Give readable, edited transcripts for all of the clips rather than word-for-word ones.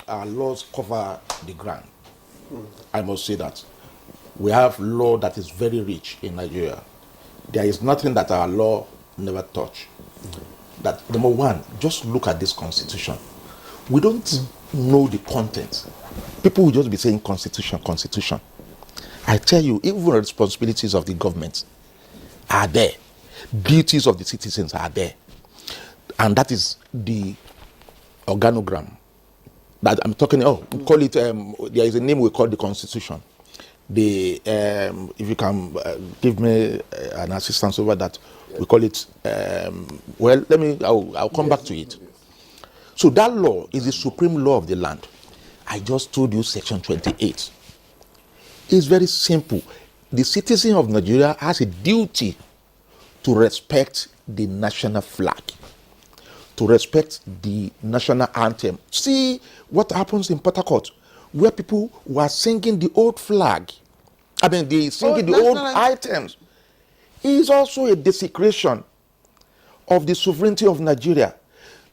our laws cover the ground. I must say that. We have law that is very rich in Nigeria. There is nothing that our law never touch. That number one, just look at this constitution. We don't know the content. People will just be saying constitution, constitution. I tell you, even the responsibilities of the government are there. Duties of the citizens are there. And that is the organogram. That I'm talking, we call it, there is a name we call the constitution. The if you can give me an assistance over that, we call it well, I'll come back to it. So that law is the supreme law of the land. I just told you section 28. It's very simple. The citizen of Nigeria has a duty to respect the national flag, to respect the national anthem. See what happens in Port Harcourt, where people were singing the old flag. I mean, they singing the old items. It is also a desecration of the sovereignty of Nigeria.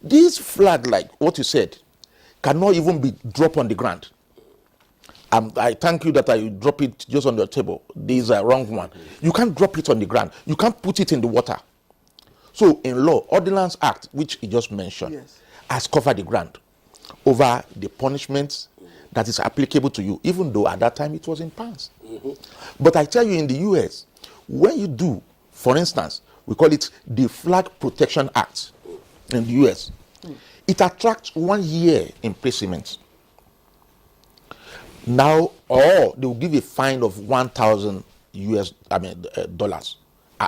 This flag, like what you said, cannot even be dropped on the ground. I thank you that I drop it just on the table. This is a wrong one. You can't drop it on the ground. You can't put it in the water. So in law, Ordinance Act, which he just mentioned, has covered the ground over the punishments that is applicable to you, even though at that time it was in pounds. But I tell you, in the US, when you do, for instance, we call it the Flag Protection Act in the US, it attracts 1 year imprisonment. Now, or they will give a fine of $1,000 dollars,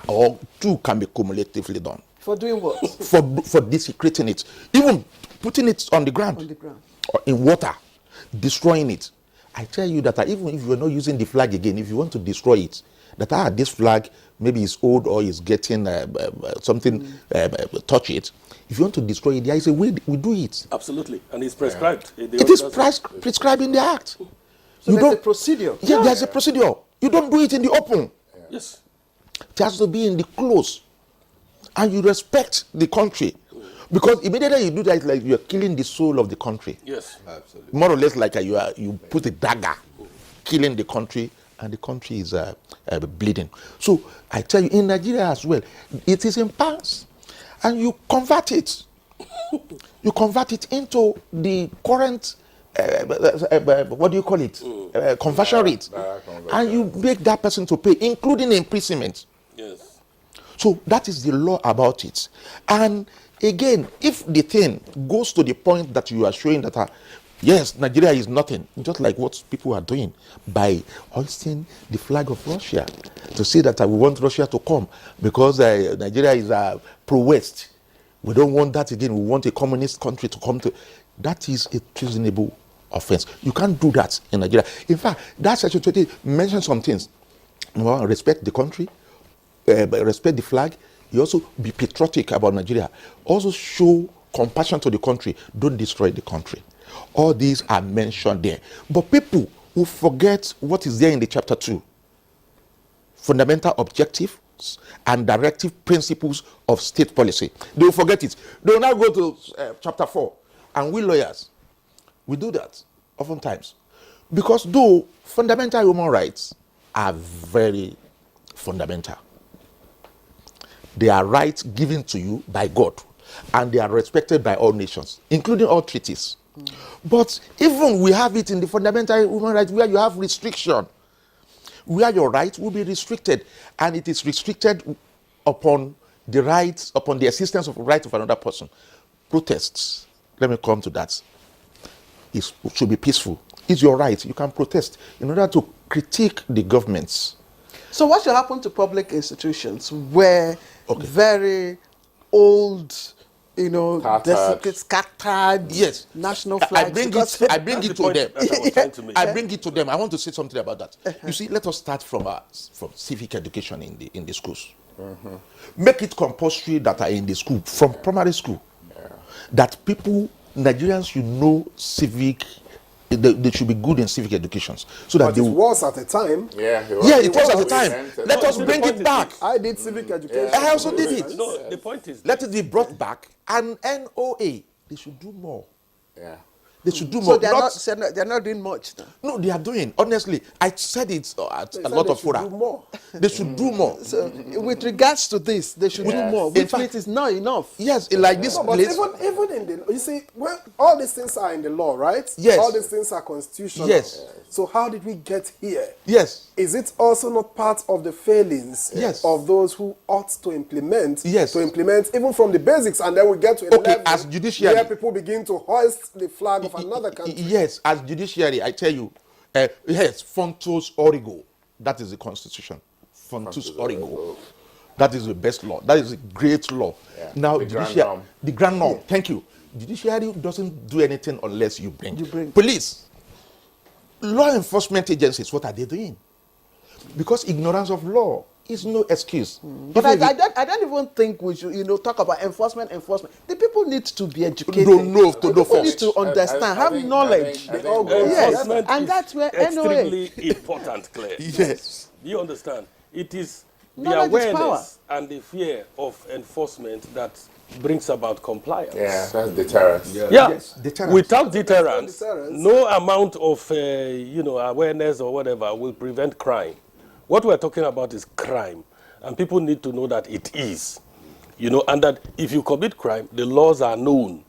or two can be cumulatively done. For doing what? For desecrating it, even putting it on the ground, or in water, destroying it. I tell you that even if you are not using the flag again, if you want to destroy it, that this flag maybe is old or is getting something, touch it. If you want to destroy it, there is a way we do it. Absolutely, and it's prescribed. It is prescribed in the act. So there's a procedure. Yeah, there's a procedure. You don't do it in the open. Yes. It has to be in the close. And you respect the country. Because immediately you do that, it's like you're killing the soul of the country. Yes, absolutely. More or less like you put a dagger, killing the country, and the country is bleeding. So I tell you, in Nigeria as well, it is in pounds. And you convert it. You convert it into the current, what do you call it? Conversion rate. And you make that person to pay, including imprisonment. Yes. So that is the law about it. And again, if the thing goes to the point that you are showing that, yes, Nigeria is nothing, just like what people are doing by hoisting the flag of Russia to say that we want Russia to come because Nigeria is pro-West. We don't want that again. We want a communist country to come to. That is a treasonable offense. You can't do that in Nigeria. In fact, that section 20 mentions some things. Number one, respect the country, respect the flag. You also be patriotic about Nigeria. Also show compassion to the country. Don't destroy the country. All these are mentioned there. But people who forget what is there in the chapter 2, fundamental objectives and directive principles of state policy, they will forget it. They will now go to chapter 4. And we lawyers, we do that oftentimes. Because though fundamental human rights are very fundamental, they are rights given to you by God, and they are respected by all nations, including all treaties. But even we have it in the fundamental human rights where you have restriction, where your rights will be restricted, and it is restricted upon the rights, upon the existence of the right of another person. Protests, let me come to that. It should be peaceful. It's your right. You can protest in order to critique the governments. So what should happen to public institutions where very old, scattered national flags? I bring it to them. I bring it to them. I want to say something about that. You see, let us start from civic education in the schools. Make it compulsory that are in the school, from primary school, that people, Nigerians, should know civic. They should be good in civic educations, so that it was at the time. It was at the time. Let us bring it back. I did civic education. I also did it. No, the point is, let it be brought back. And NOA, they should do more. They should do So more. they're not doing much now. No, they are doing. Honestly, I said it at a lot of fora. Do more. They should do more. So with regards to this, they should do more, which fact- means it's not enough. Yes, like this No, but place. even in the, you see, well, all these things are in the law, right? Yes. All these things are constitutional. Yes. So how did we get here? Yes. Is it also not part of the failings Yes. of those who ought to implement? Yes. To implement even from the basics, and then we get to a Okay, level as judiciary- where people begin to hoist the flag of another country. Yes, as judiciary, I tell you, yes, Fontos Origo, that is the constitution. Fontos Origo, that is the best law. That is a great law. Yeah. Now, The grand judiciary, norm. the grand norm. Thank you. Judiciary doesn't do anything unless you bring. bring. Police, law enforcement agencies. What are they doing? Because ignorance of law is no excuse. But I don't even think we should, talk about enforcement. The people need to be educated. Don't know to The know people need first. to understand, I have think- knowledge. I think- Yes, Enforcement and is that's where NOA. extremely important, Claire. Yes. Do you understand? It is the Knowledge is power. awareness and the fear of enforcement that brings about compliance. Yeah, that's deterrence. Yeah. Yes, deterrence. Without deterrence, deterrence. no amount of awareness or whatever will prevent crime. What we're talking about is crime, and people need to know that it is, and that if you commit crime, the laws are known,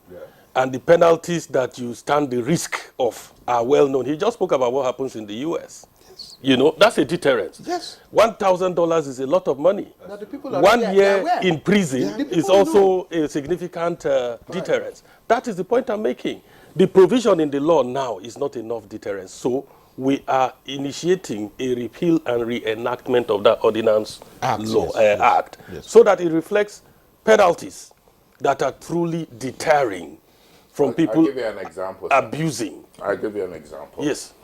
and the penalties that you stand the risk of are well known. He just spoke about what happens in the U.S. That's a deterrence. Yes. $1,000 is a lot of money. Now the people are 1 they're year aware. in prison The is people also a significant deterrence. That is the point I'm making. The provision in the law now is not enough deterrence. So we are initiating a repeal and reenactment of that ordinance Act, law yes. act, Yes. so that it reflects penalties that are truly deterring from people I'll give you an example. abusing. I'll give you an example. Yes.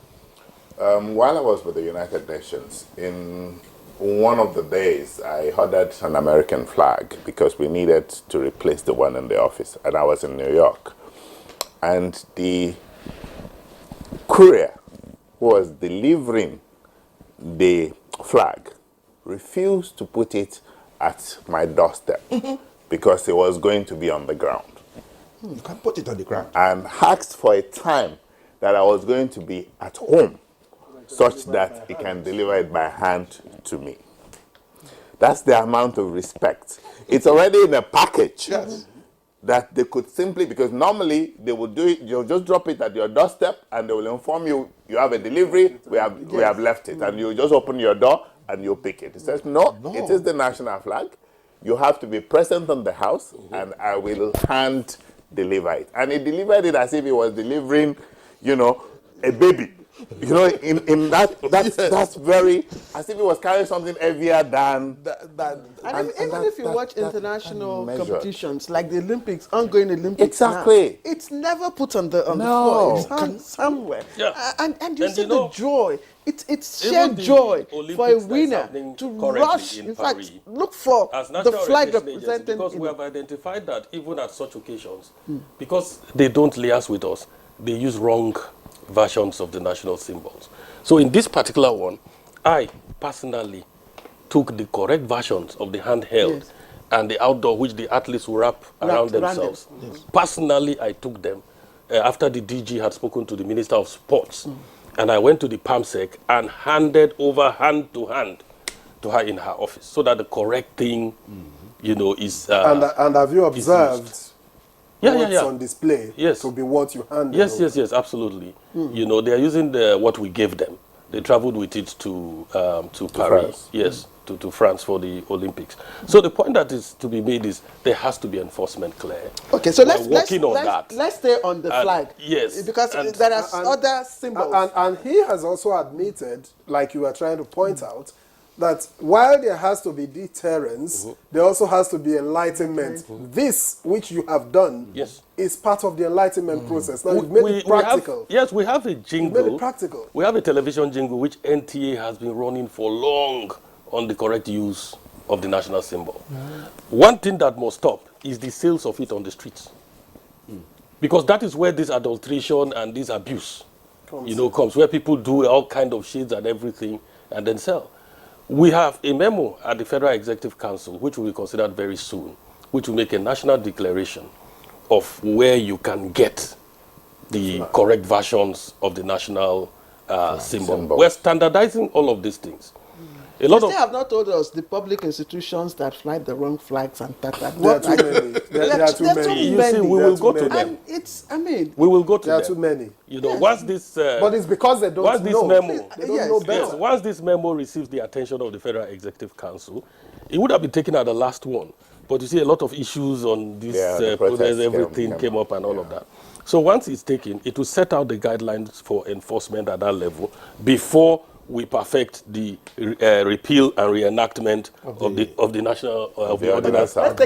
While I was with the United Nations, in one of the days, I ordered an American flag because we needed to replace the one in the office. And I was in New York. And the courier who was delivering the flag refused to put it at my doorstep because it was going to be on the ground. You can put it on the ground. And asked for a time that I was going to be at home such that he can deliver it by hand to me. That's the amount of respect. It's already in a package that they could simply, because normally they would do it, you'll just drop it at your doorstep and they will inform you, you have a delivery, we have left it. And you just open your door and you pick it. It says, no, it is the national flag. You have to be present on the house and I will hand deliver it. And he delivered it as if he was delivering, a baby. In that's very, as if he was carrying something heavier than And even if you watch international measured. competitions like the Olympics, ongoing Olympics, Exactly. now, it's never put on the No. floor. It's hung somewhere. Yeah. And you And see you know, the joy. It's even shared the joy Olympics for a that's winner happening to currently rush. in In fact, Paris, look for as the national flag representation agency, representing. because we have identified that even at such occasions, because they don't liaise with us, they use wrong versions of the national symbols. So in this particular one, I personally took the correct versions of the handheld Yes. and the outdoor, which the athletes will wrap around themselves. Personally, I took them after the DG had spoken to the Minister of Sports, and I went to the PAMSEC and handed over hand to hand to her in her office, so that the correct thing, is. And have you observed what's on display Yes. to be what you handle? Yes, absolutely. They are using what we gave them. They traveled with it to Paris. France. Yes, to France for the Olympics. So the point that is to be made is there has to be enforcement, Claire. Okay, so We're working on that. let's stay on the And flag. yes, Because and- there are and- other symbols. And he has also admitted, like you were trying to point out, that while there has to be deterrence, there also has to be enlightenment. This, which you have done, Yes. is part of the enlightenment process. Now, you've made it practical. We have a jingle. made it practical. We have a television jingle which NTA has been running for long on the correct use of the national symbol. One thing that must stop is the sales of it on the streets. Because that is where this adulteration and this abuse comes, where people do all kind of shades and everything and then sell. We have a memo at the Federal Executive Council, which will be considered very soon, which will make a national declaration of where you can get the correct versions of the national symbol. Symbol. We're standardizing all of these things. A They lot still of have not told us the public institutions that fly the wrong flags and that. There are too many. There are too many. You see, we will go to them. And it's, I mean, We will go to There are them. too many. You know, once this But it's because they don't once this know. memo, They don't Yes, know yes. better. yes, once this memo receives the attention of the Federal Executive Council, it would have been taken at the last one. But you see, a lot of issues on this Yeah, the protest, protests everything came up and all of that. So once it's taken, it will set out the guidelines for enforcement at that level before we perfect the repeal and reenactment of the national of the ordinance. let's take